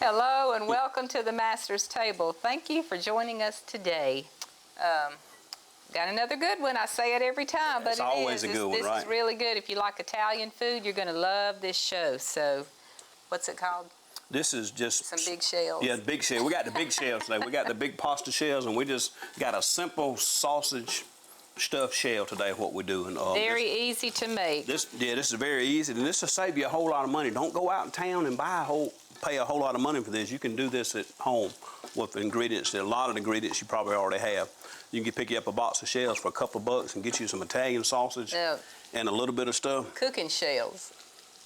Hello and welcome to the Master's Table. Thank you for joining us today. Got another good one. I say it every time, but it's always a good one, right? This is really good. If you like Italian food, you're going to love this show. So, what's it called? This is just some big shells. Yeah, big shells. We got the big shells today. We got the big pasta shells, and we just got a simple sausage stuffed shell today. What we're doing. Very easy to make. This is very easy, and this will save you a whole lot of money. Don't go out in town and pay a whole lot of money for this. You can do this at home with the ingredients. A lot of the ingredients you probably already have. You can pick you up a box of shells for a couple of bucks and get you some Italian sausage and a little bit of stuff. Cooking shells.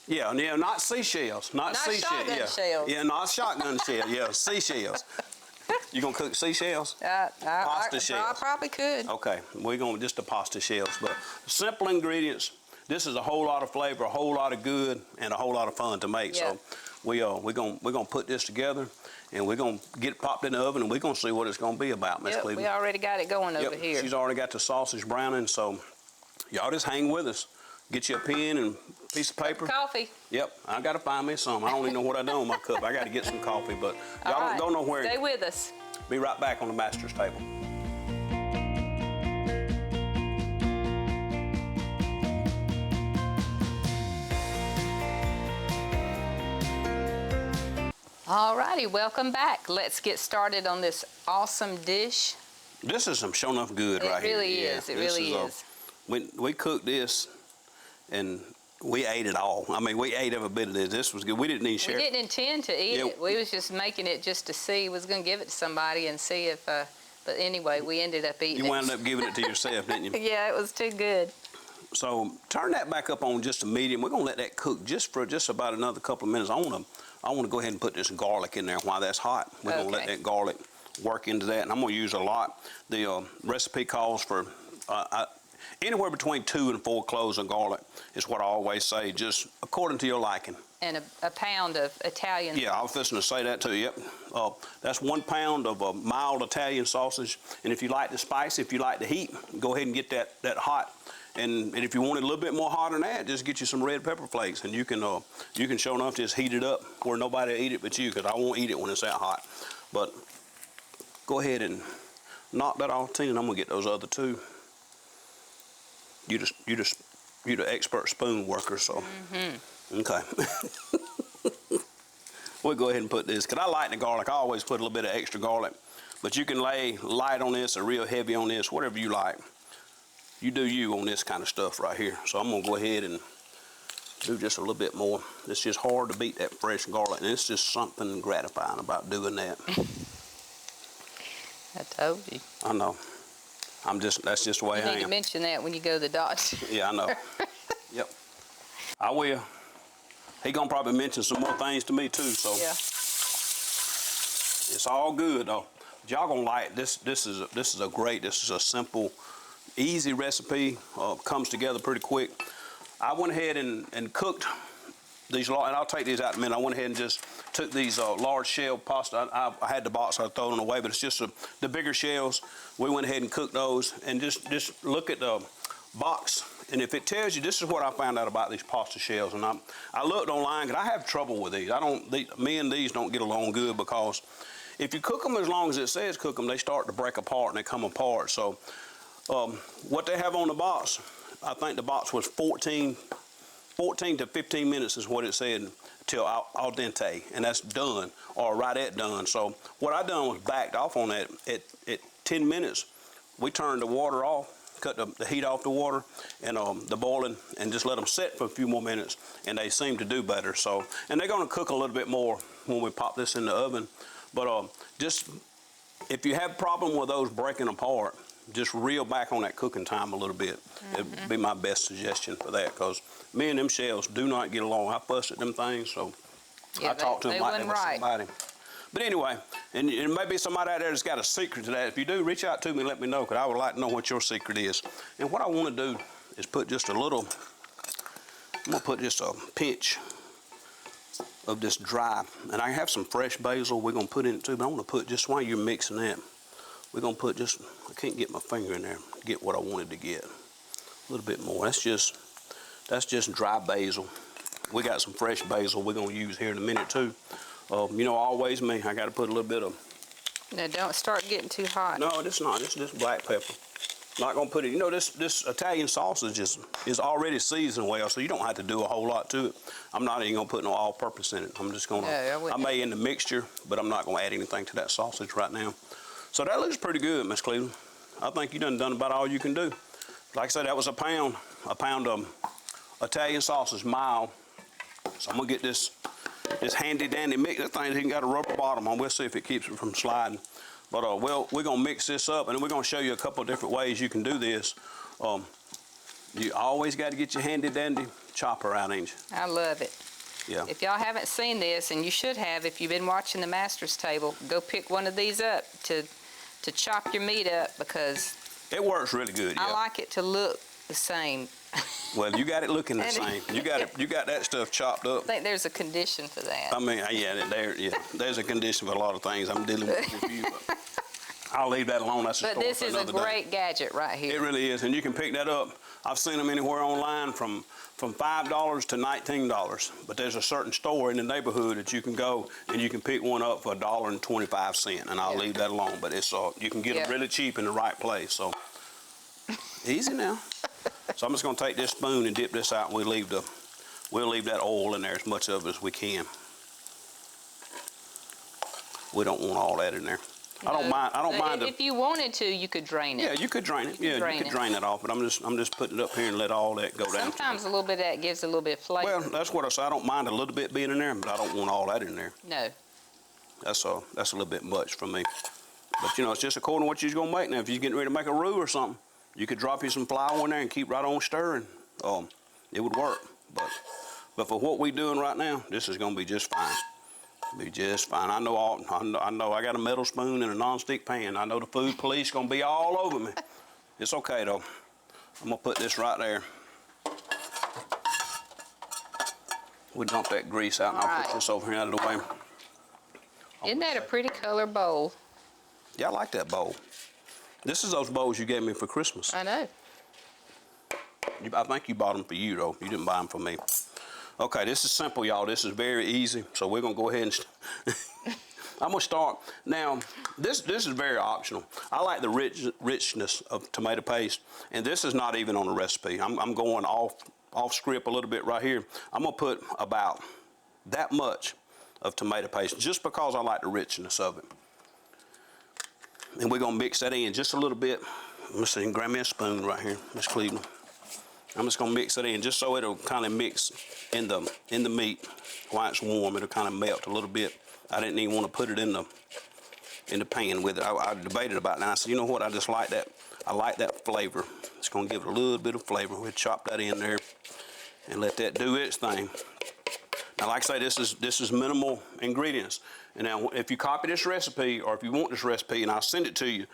Yeah, not seashells. Not shotgun shells. Yeah, not shotgun shells. Yeah, seashells. You gonna cook seashells? Pasta shells. I probably could. Okay, we're gonna just the pasta shells, but simple ingredients. This is a whole lot of flavor, a whole lot of good, and a whole lot of fun to make. Yeah. So we're gonna put this together, and we're gonna get it popped in the oven, and we're gonna see what it's gonna be about, Miss Cleveland. We already got it going over here. She's already got the sausage browning, so y'all just hang with us. Get you a pen and a piece of paper. Coffee. Yep, I gotta find me some. I don't even know what I done with my cup. I gotta get some coffee, but y'all don't go nowhere. Stay with us. Be right back on the Master's Table. Alrighty, welcome back. Let's get started on this awesome dish. This is some sure enough good right here. It really is. It really is. We cooked this, and we ate it all. I mean, we ate every bit of this. This was good. We didn't even share. We didn't intend to eat it. We was just making it just to see. We was going to give it to somebody and see if. But anyway, we ended up eating it. You wound up giving it to yourself, didn't you? Yeah, it was too good. So turn that back up on just a medium. We're gonna let that cook just for about another couple of minutes. I want to go ahead and put this garlic in there while that's hot. We're gonna let that garlic work into that, and I'm gonna use a lot. The recipe calls for anywhere between 2 and 4 cloves of garlic is what I always say, just according to your liking. And a pound of Italian. Yeah, I was fixing to say that too. Yep, that's 1 pound of a mild Italian sausage. And if you like the spice, if you like the heat, go ahead and get that hot. And if you want it a little bit more hot than that, just get you some red pepper flakes, and you can sure enough just heat it up where nobody will eat it but you, because I won't eat it when it's that hot. But go ahead and knock that off, Tina, and I'm gonna get those other 2. You're the expert spoon worker, so okay. We'll go ahead and put this, because I like the garlic. I always put a little bit of extra garlic, but you can lay light on this or real heavy on this, whatever you like. You do you on this kind of stuff right here. So I'm gonna go ahead and do just a little bit more. It's just hard to beat that fresh garlic, and it's just something gratifying about doing that. I told you. I know. That's just the way I am. You need to mention that when you go to the doctor. Yeah, I know. Yep. I will. He gonna probably mention some more things to me too, so. Yeah. It's all good though. Y'all gonna like this. This is a simple, easy recipe. Comes together pretty quick. I went ahead and cooked these, and I'll take these out in a minute. I went ahead and just took these large shell pasta. I had the box, I throw them away, but it's just the bigger shells. We went ahead and cooked those, and just look at the box, and if it tells you, this is what I found out about these pasta shells. And I looked online, because I have trouble with these. Me and these don't get along good, because if you cook them as long as it says cook them, they start to break apart and they come apart. So what they have on the box, I think the box was 14 to 15 minutes is what it said, till al dente, and that's done, or right at done. So what I done was backed off on that. At 10 minutes, we turned the water off, cut the heat off the water and the boiling, and just let them sit for a few more minutes, and they seem to do better. So, and they're gonna cook a little bit more when we pop this in the oven. But just, if you have a problem with those breaking apart, just reel back on that cooking time a little bit. It'd be my best suggestion for that, because me and them shells do not get along. I fuss at them things, so yeah, I talk to them like they were somebody. But anyway, and maybe somebody out there that's got a secret to that. If you do, reach out to me and let me know, because I would like to know what your secret is. And what I want to do is put just a little, I'm going to put just a pinch of this dry, and I have some fresh basil we're going to put in it too, but I want to put, just while you're mixing that, we're going to put just, I can't get my finger in there to get what I wanted to get. A little bit more. That's just dry basil. We got some fresh basil we're going to use here in a minute too. You know, always me. I got to put a little bit of. Now, don't start getting too hot. No, it's not. It's just black pepper. Not gonna put it. You know, this Italian sausage is already seasoned well, so you don't have to do a whole lot to it. I'm not even gonna put no all-purpose in it. I'm just gonna. No, I may in the mixture, but I'm not gonna add anything to that sausage right now. So that looks pretty good, Miss Cleveland. I think you done about all you can do. Like I said, that was a pound of Italian sausage, mild. So I'm gonna get this handy dandy mix. That thing even got a rubber bottom on. We'll see if it keeps it from sliding. But we're gonna mix this up, and then we're gonna show you a couple of different ways you can do this. You always got to get your handy dandy chopper out, ain't you? I love it. Yeah. If y'all haven't seen this, and you should have if you've been watching the Master's Table, go pick one of these up to chop your meat up, because It works really good. Yeah. I like it to look the same. Well, you got it looking the same. You got that stuff chopped up. I think there's a condition for that. I mean, there's a condition for a lot of things I'm dealing with you, but I'll leave that alone. That's a But story this for is a another day. great gadget right here. It really is, and you can pick that up. I've seen them anywhere online from $5 to $19, but there's a certain store in the neighborhood that you can go and you can pick one up for $1.25, and I'll leave that alone. But it's you can get them really cheap in the right place. So easy now. So I'm just going to take this spoon and dip this out, and we'll leave that oil in there as much of it as we can. We don't want all that in there. I don't mind. If you wanted to, you could drain it. Yeah, you could drain it. You could drain it off, but I'm just putting it up here and let all that go down. Sometimes a little bit of that gives a little bit of flavor. Well, that's what I say. I don't mind a little bit being in there, but I don't want all that in there. No. That's a little bit much for me. But you know, it's just according to what you're gonna make. Now, if you're getting ready to make a roux or something, you could drop you some flour in there and keep right on stirring. It would work. But for what we're doing right now, this is gonna be just fine. Be just fine. I know I got a metal spoon and a non-stick pan. I know the food police gonna be all over me. It's okay though. I'm gonna put this right there. We dump that grease out, and I'll put this over here out of the way. Isn't that a pretty color bowl? Yeah, I like that bowl. This is those bowls you gave me for Christmas. I know. I think you bought them for you though. You didn't buy them for me. Okay, this is simple, y'all. This is very easy. So we're gonna go ahead and I'm gonna start. Now, this is very optional. I like the richness of tomato paste, and this is not even on the recipe. I'm going off script a little bit right here. I'm gonna put about that much of tomato paste just because I like the richness of it. And we're gonna mix that in just a little bit. Let me see, grab me a spoon right here, Miss Cleveland. I'm just gonna mix it in just so it'll kind of mix in the meat while it's warm. It'll kind of melt a little bit. I didn't even want to put it in the pan with it. I debated about it, and I said, you know what? I just like that. I like that flavor. It's gonna give it a little bit of flavor. We'll chop that in there and let that do its thing. Now, like I say, this is minimal ingredients. And now, if you copy this recipe, or if you want this recipe, and I'll send it to you,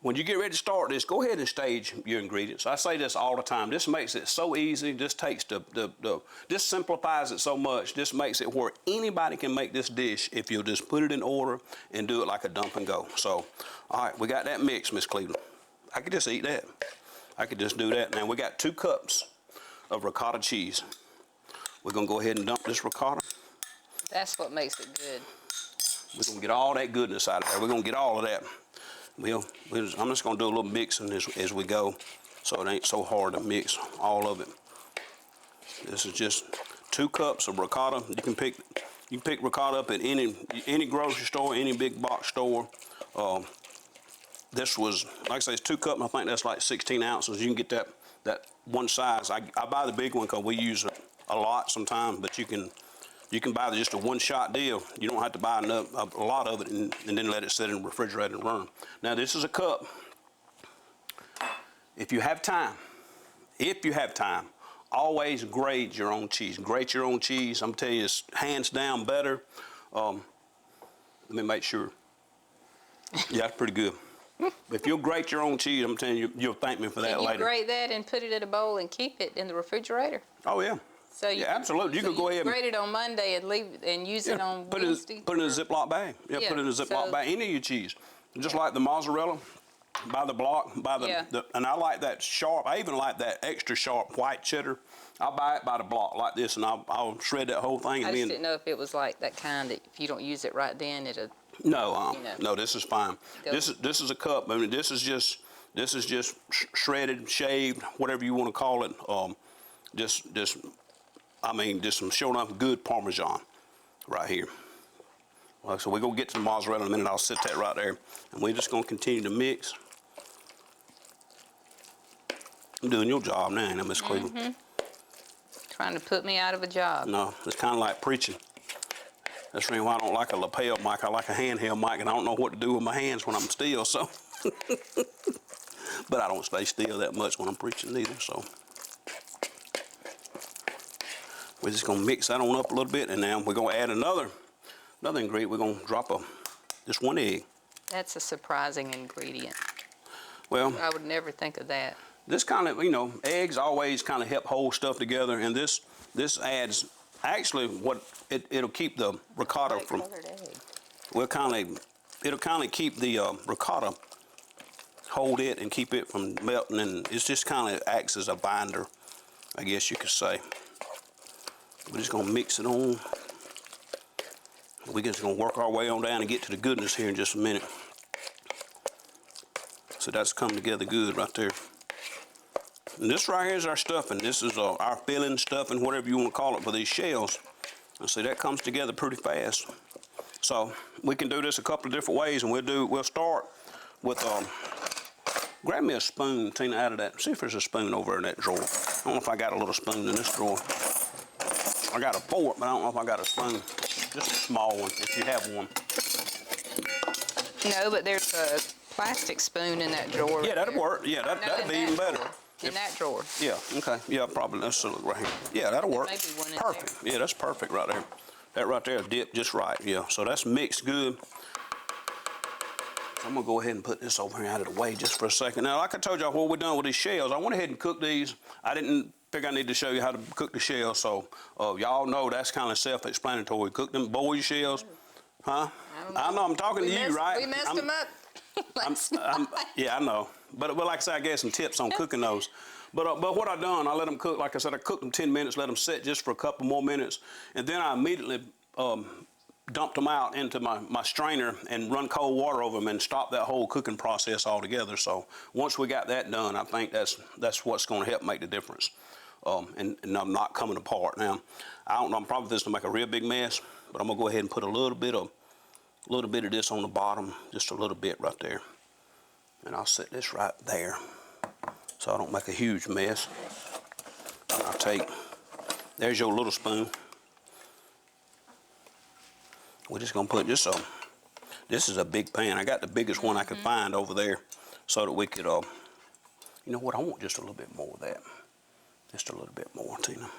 when you get ready to start this, go ahead and stage your ingredients. I say this all the time. This makes it so easy. This takes this simplifies it so much. This makes it where anybody can make this dish if you'll just put it in order and do it like a dump and go. So, all right, we got that mix, Miss Cleveland. I could just eat that. I could just do that. Now, we got 2 cups of ricotta cheese. We're gonna go ahead and dump this ricotta. That's what makes it good. We're gonna get all that goodness out of there. We're gonna get all of that. I'm just gonna do a little mixing as we go, so it ain't so hard to mix all of it. This is just 2 cups of ricotta. You can pick ricotta up at any grocery store, any big box store. This was, like I say, it's 2 cups. I think that's like 16 ounces. You can get that one size. I buy the big one because we use it a lot sometimes, but you can buy just a one-shot deal. You don't have to buy a lot of it and then let it sit in the refrigerator and run. Now, this is a cup. If you have time, always grate your own cheese. Grate your own cheese. I'm telling you, it's hands down better. Let me make sure. Yeah, that's pretty good. If you'll grate your own cheese, I'm telling you, you'll thank me for that later. Can you grate that and put it in a bowl and keep it in the refrigerator? Oh, yeah. So you absolutely. You could go ahead and grate it on Monday and leave and use it on Wednesday. Put it in a Ziploc bag. Yeah, put it in a Ziploc bag. Any of your cheese, just like the mozzarella. by the block, Yeah. and I like that sharp. I even like that extra sharp white cheddar. I'll buy it by the block like this, and I'll shred that whole thing. I And just then didn't know if it was like that kind that if you don't use it right then, it'll. no, You know. no, this is fine. Go. This is a cup. I mean, this is just shredded, shaved, whatever you want to call it. Just some sure enough good Parmesan right here. So we're gonna get to the mozzarella in a minute. I'll set that right there, and we're just gonna continue to mix. I'm doing your job now, ain't I, Miss Cleveland? Trying to put me out of a job. No, it's kind of like preaching. That's the reason why I don't like a lapel mic. I like a handheld mic, and I don't know what to do with my hands when I'm still. So, but I don't stay still that much when I'm preaching either. So, we're just gonna mix that on up a little bit, and now we're gonna add another ingredient. We're gonna drop just one egg. That's a surprising ingredient. Well, I would never think of that. this kind of, eggs always kind of help hold stuff together, and this adds, actually, it'll keep the ricotta Light from, colored egg. it'll kind of keep the ricotta, hold it and keep it from melting, and it's just kind of acts as a binder, I guess you could say. We're just gonna mix it on. We're just gonna work our way on down and get to the goodness here in just a minute. So that's come together good right there. And this right here is our stuffing. This is our filling, stuffing, whatever you want to call it for these shells. And see, that comes together pretty fast. So we can do this a couple of different ways, and we'll start with, grab me a spoon, Tina, out of that. See if there's a spoon over in that drawer. I don't know if I got a little spoon in this drawer. I got a fork, but I don't know if I got a spoon. Just a small one, if you have one. No, but there's a plastic spoon in that drawer. Yeah, that'd there. work. Yeah, No, that'd in be that even better. drawer. In that drawer. Yeah, okay. Yeah, probably. Let's look right here. Yeah, that'll work. may be one in Perfect. Yeah, that's perfect right there. That right there dipped just right. Yeah, so that's mixed good. I'm gonna go ahead and put this over here out of the way just for a second. Now, like I told y'all, what we're done with these shells, I went ahead and cooked these. I didn't think I need to show you how to cook the shells, so y'all know that's kind of self-explanatory. Cook them, boil your shells. Huh? I know, I'm talking to you, right? We messed them up. Yeah, I know. But like I said, I gave some tips on cooking those. But what I done, I let them cook. Like I said, I cooked them 10 minutes, let them sit just for a couple more minutes, and then I immediately dumped them out into my strainer and run cold water over them and stopped that whole cooking process altogether. So once we got that done, I think that's what's going to help make the difference, and I'm not coming apart. Now, I don't know. I'm probably just gonna make a real big mess, but I'm gonna go ahead and put a little bit of this on the bottom, just a little bit right there, and I'll set this right there so I don't make a huge mess. And I'll take, there's your little spoon. We're just gonna put this on. This is a big pan. I got the biggest one I could find over there, so that we could, you know what? I want just a little bit more of that. Just a little bit more, Tina.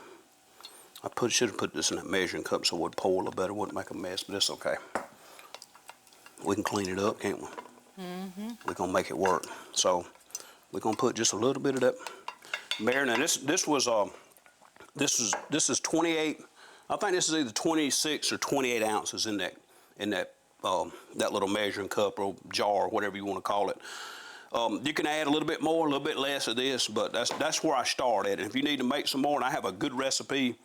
I should have put this in that measuring cup so it would pour a little better, wouldn't make a mess, but it's okay. We can clean it up, can't we? We're gonna make it work. So we're gonna put just a little bit of that marinade. This is 28. I think this is either 26 or 28 ounces in that little measuring cup or jar or whatever you want to call it. You can add a little bit more, a little bit less of this, but that's where I start at. And if you need to make some more, and I have a good recipe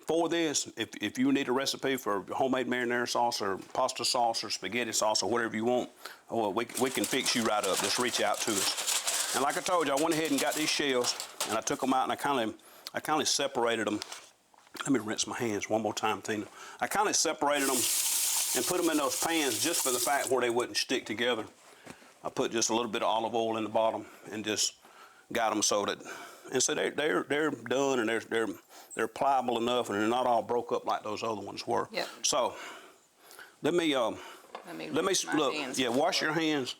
for this, if you need a recipe for homemade marinara sauce or pasta sauce or spaghetti sauce or whatever you want, we can fix you right up. Just reach out to us. And like I told you, I went ahead and got these shells, and I took them out and I kind of separated them. Let me rinse my hands one more time, Tina. I kind of separated them and put them in those pans just for the fact where they wouldn't stick together. I put just a little bit of olive oil in the bottom and just got them so that, and so they're done, and they're pliable enough, and they're not all broke up like those other ones were. Yep. So let me look. Yeah, wash your hands,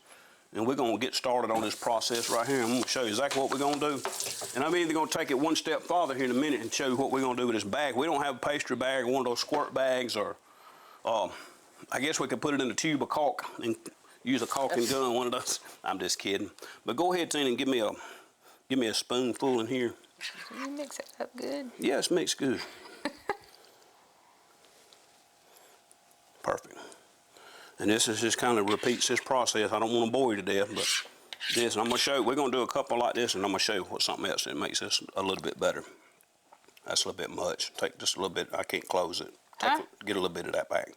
and we're gonna get started on this process right here. I'm gonna show you exactly what we're gonna do, and I'm either gonna take it one step farther here in a minute and show you what we're gonna do with this bag. We don't have a pastry bag or one of those squirt bags, or I guess we could put it in a tube of caulk and use a caulking gun, one of those. I'm just kidding. But go ahead, Tina, and give me a spoonful in here. Can you mix it up good? Yeah, it's mixed good. Perfect. And this is just kind of repeats this process. I don't want to bore you to death, but this, and I'm gonna show you, we're gonna do a couple like this, and I'm gonna show you what something else that makes this a little bit better. That's a little bit much. Take just a little bit, I can't close it. Get a little bit of that back.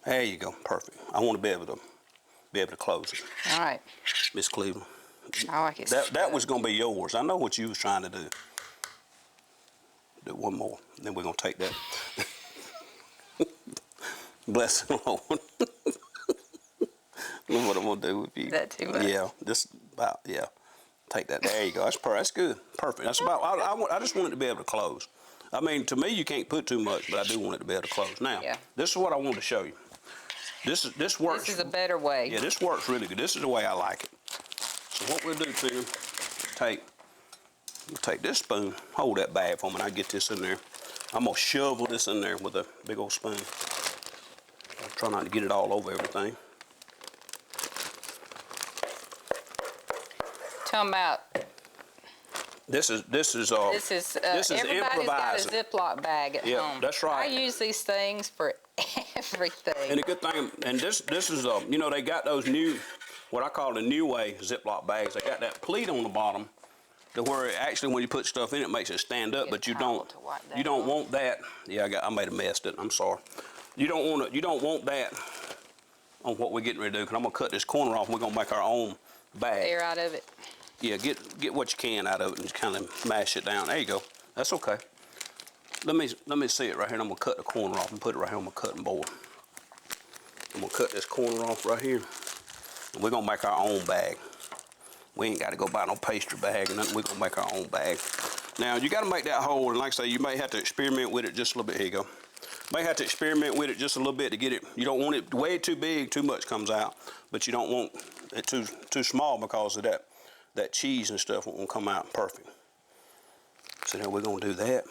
There you go, perfect. I wanna be able to close it. All right. Miss Cleveland. I like it. That was gonna be yours. I know what you was trying to do. Do one more, then we're gonna take that. Bless the Lord. Look what I'm gonna do with you. Is that too much? Yeah, just about, yeah. Take that. There you go. That's good. Perfect. That's about. I just want it to be able to close. I mean, to me, you can't put too much, but I do want it to be able to close. Now, this is what I want to show you. This works. This is a better way. Yeah, this works really good. This is the way I like it. So what we'll do, Tina, take this spoon. Hold that bag for me, and I get this in there. I'm gonna shovel this in there with a big old spoon. I'll try not to get it all over everything. Tell them about. This is Everybody's got a improvising. Ziploc bag at home. Yeah, that's right. I use these things for everything. And the good thing, and this is you know, they got those new, what I call the new way Ziploc bags. They got that pleat on the bottom, to where it actually when you put stuff in it makes it stand up, but you don't want that. Yeah, I made a mess. I'm sorry. You don't want that on what we're getting ready to do. Cause I'm gonna cut this corner off. And we're gonna make our own bag. Air out of it. Yeah, get what you can out of it and just kind of mash it down. There you go. That's okay. Let me see it right here. And I'm gonna cut the corner off and put it right here on my cutting board. I'm gonna cut this corner off right here. And we're gonna make our own bag. We ain't gotta go buy no pastry bag or nothing. We're gonna make our own bag. Now you gotta make that hole, and like I say, you may have to experiment with it just a little bit. Here you go. May have to experiment with it just a little bit to get it. You don't want it way too big, too much comes out, but you don't want it too small because of that cheese and stuff won't come out perfect. So now we're gonna do that.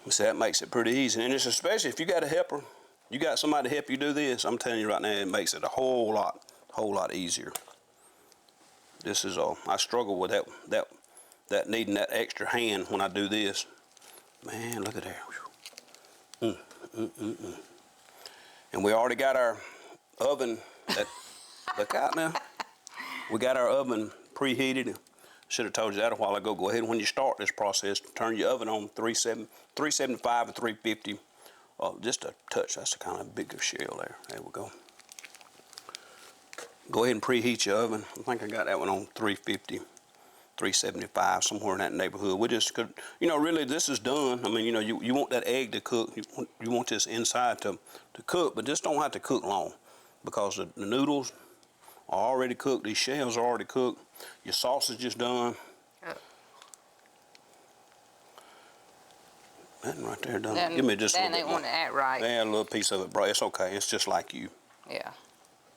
So that makes it pretty easy, and it's especially if you got a helper, you got somebody to help you do this. I'm telling you right now, it makes it a whole lot easier. This is I struggle with that needing that extra hand when I do this. Man, look at that. And we already got our oven. Look out now. We got our oven preheated. Should have told you that a while ago. Go ahead when you start this process, turn your oven on 375 or 350. Just a touch. That's a kind of bigger shell there. There we go. Go ahead and preheat your oven. I think I got that one on 350, 375, somewhere in that neighborhood. We just could, you know, really this is done. I mean, you know, you want that egg to cook. You want this inside to cook, but this don't have to cook long because the noodles are already cooked. These shells are already cooked. Your sausage is done. That right there done. Then, give me just a little bit they more. want to act right. Yeah, a little piece of it, bro. It's okay. It's just like you. Yeah.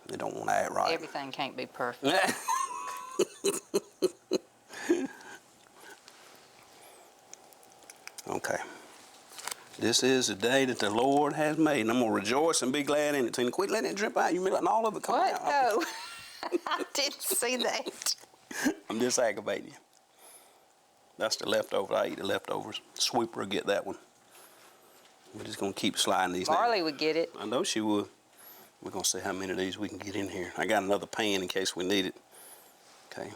They don't want to act right. Everything can't be perfect. Okay. This is the day that the Lord has made, and I'm going to rejoice and be glad in it. Tina, quit letting it drip out. You're letting all of it come out. What? No. I didn't see that. I'm just aggravating you. That's the leftover. I eat the leftovers. Sweeper will get that one. We're just going to keep sliding these. Marley would get it. I know she would. We're going to see how many of these we can get in here. I got another pan in case we need it. Okay.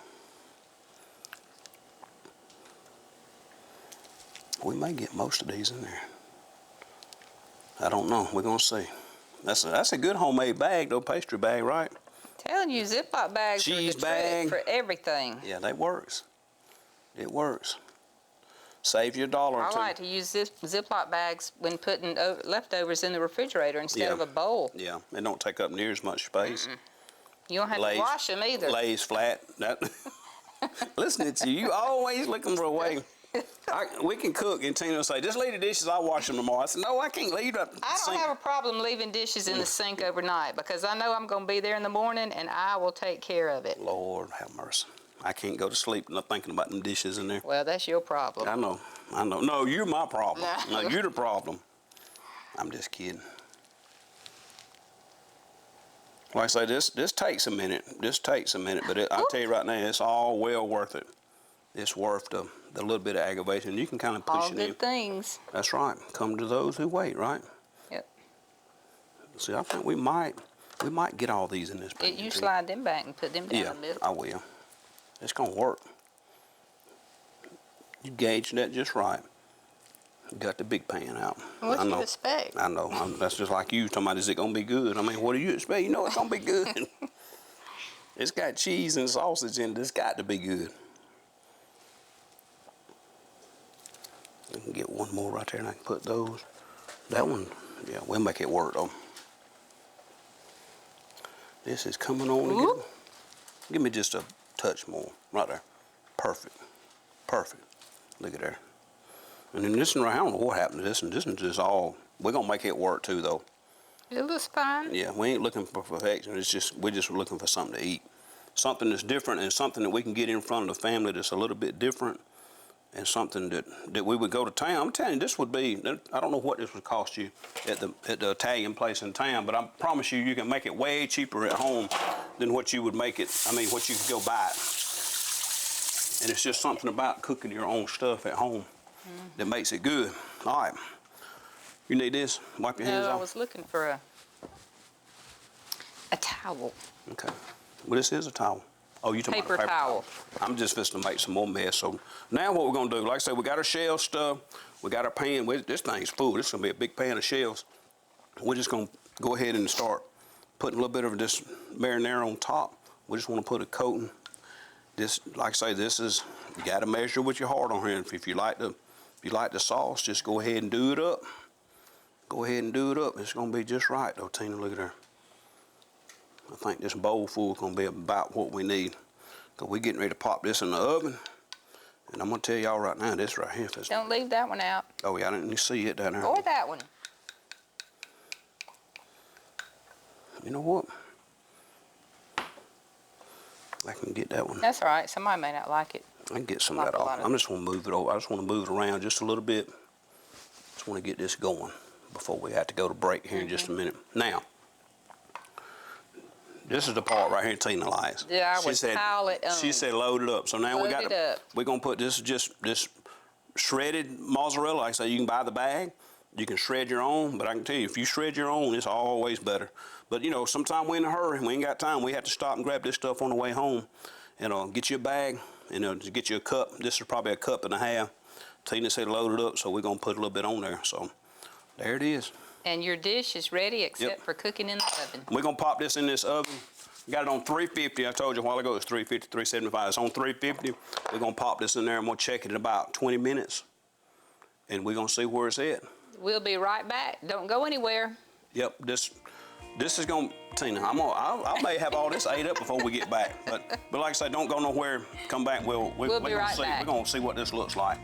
We may get most of these in there. I don't know. We're going to see. That's a good homemade bag, though, pastry bag, right? Telling you, Ziploc bags Cheese are the bag. trick for everything. Yeah, that works. It works. Save you $1 or I two. like to use Ziploc bags when putting leftovers in the refrigerator instead of a bowl. Yeah, it don't take up near as much space. You don't have to wash them either. Lays flat. Listening to you, always looking for a way. We can cook, and Tina will say, just leave the dishes, I'll wash them tomorrow. I said, no, I can't leave them. I don't have a problem leaving dishes in the sink overnight because I know I'm going to be there in the morning and I will take care of it. Lord have mercy. I can't go to sleep not thinking about them dishes in there. Well, that's your problem. I know. No, you're my problem. No, you're the problem. I'm just kidding. Like I say, this takes a minute. This takes a minute, but I'll tell you right now, it's all well worth it. It's worth the little bit of aggravation. You can kind of push all it in. good things. That's right. Come to those who wait, right? Yep. See, I think we might We might get all these in this pan. You slide them back and put them down Yeah, a little. I will. It's gonna work. You gauged that just right. You got the big pan out. What I do know. you expect? I know. That's just like you talking about, is it gonna be good? I mean, what do you expect? You know it's gonna be good. It's got cheese and sausage in it. It's got to be good. I can get one more right there and I can put those. That one, yeah, we'll make it work though. This is coming on together. Give me just a touch more, right there. Perfect, perfect. Look at there. And then this one right, I don't know what happened to this one. This one's just all, we're gonna make it work too though. It looks fine. Yeah, we ain't looking for perfection. We're just looking for something to eat. Something that's different and something that we can get in front of the family that's a little bit different and something that we would go to town. I'm telling you, this would be, I don't know what this would cost you at the Italian place in town, but I promise you can make it way cheaper at home than what you would make it, what you could go buy it. And it's just something about cooking your own stuff at home that makes it good. All right. You need this? Wipe your hands off. I was looking for a towel. Okay. Well, this is a towel. Oh, you talking about a Paper towel. I'm just fixing to make some more mess. So now what we're gonna do, like I said, we got our shell stuff. We got our pan. This thing's full. This is gonna be a big pan of shells. We're just gonna go ahead and start putting a little bit of this marinara on top. We just wanna put a coating. This, like I say, this is, you gotta measure with your heart on here. If you like the sauce, just go ahead and do it up. Go ahead and do it up. It's gonna be just right though, Tina. Look at her. I think this bowl full is gonna be about what we need. Cause we're getting ready to pop this in the oven. And I'm gonna tell y'all right now, this right here. Don't leave that one out. Oh yeah, I didn't even see it down there. Or that one. You know what? I can get that one. That's all right. Somebody may not like it. I can get some of that off. I'm just gonna move it over. I just wanna move it around just a little bit. Just wanna get this going before we have to go to break here in just a minute. Now, this is the part right here Tina likes. Yeah, I would pile it on. She said load it up. So now we're gonna put this shredded mozzarella. Like I say, you can buy the bag. You can shred your own, but I can tell you, if you shred your own, it's always better. But you know, sometimes we're in a hurry, we ain't got time. We have to stop and grab this stuff on the way home. Get you a bag, get you a cup. This is probably a cup and a half. Tina said load it up, so we're gonna put a little bit on there. So there it is. And your dish is ready except for cooking in the oven. We're gonna pop this in this oven. Got it on 350. I told you a while ago it's 350, 375. It's on 350. We're gonna pop this in there and we'll check it in about 20 minutes. And we're gonna see where it's at. We'll be right back. Don't go anywhere. Yep, this is gonna, Tina, I may have all this ate up before we get back. But like I say, don't go nowhere. Come back. We'll be right back. We're gonna see what this looks like.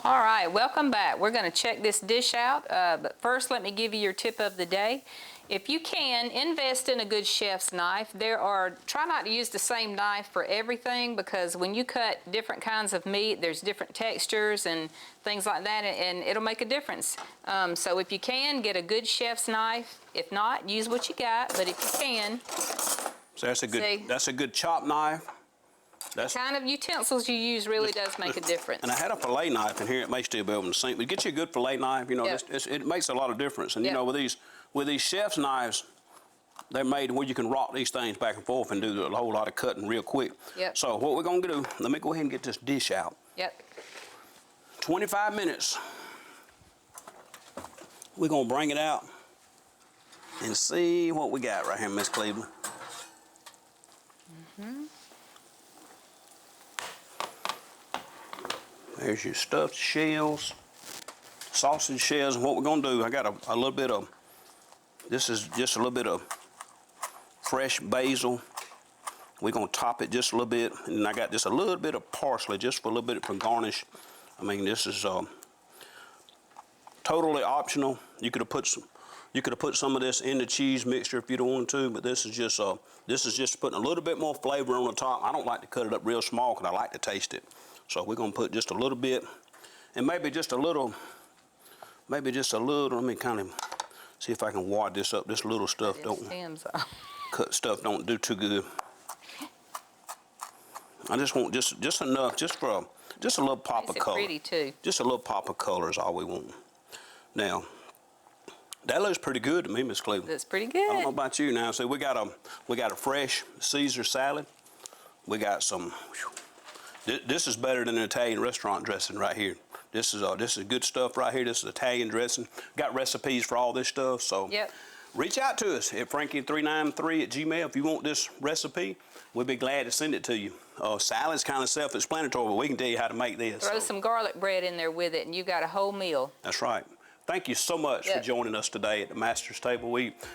All right, welcome back. We're going to check this dish out, but first let me give you your tip of the day. If you can, invest in a good chef's knife. Try not to use the same knife for everything, because when you cut different kinds of meat, there's different textures and things like that, and it'll make a difference. So if you can, get a good chef's knife. If not, use what you got, but if you can. So that's a good chop knife. The kind of utensils you use really does make a difference. And I had a fillet knife in here. It may still be able to sink, but get you a good fillet knife. It makes a lot of difference. And with these chef's knives, they're made where you can rock these things back and forth and do a whole lot of cutting real quick. Yep. So what we're gonna do? Let me go ahead and get this dish out. Yep. 25 minutes. We're gonna bring it out and see what we got right here, Miss Cleveland. There's your stuffed shells, sausage shells, and what we're gonna do, I got a little bit of, this is just a little bit of fresh basil. We're gonna top it just a little bit, and I got just a little bit of parsley, just for a little bit for garnish. This is totally optional. You could have put some of this in the cheese mixture if you don't want to, but this is just putting a little bit more flavor on the top. I don't like to cut it up real small because I like to taste it. So we're gonna put just a little bit, and maybe just a little, let me kind of See if I can wad this up. This little stuff Stems off. cut stuff don't do too good. I just want just enough, just a little pop of Makes it color. pretty too. Just a little pop of color is all we want. Now, that looks pretty good to me, Miss Cleveland. That's pretty I don't know good. about you now. See, we got a fresh Caesar salad. We got some. This is better than an Italian restaurant dressing right here. This is good stuff right here. This is Italian dressing. Got recipes for all this stuff. So Yep. reach out to us at frankie393@gmail if you want this recipe. We'd be glad to send it to you. Salad's kind of self-explanatory, but we can tell you how to make this. Throw So some garlic bread in there with it, and you got a whole meal. that's right. Thank you so much for Yep. joining us today at the Master's Table.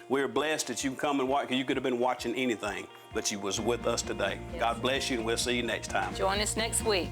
We're blessed that you come and watch. You could have been watching anything, but you was with us today. Yes. God bless you, and we'll see you next time. Join us next week.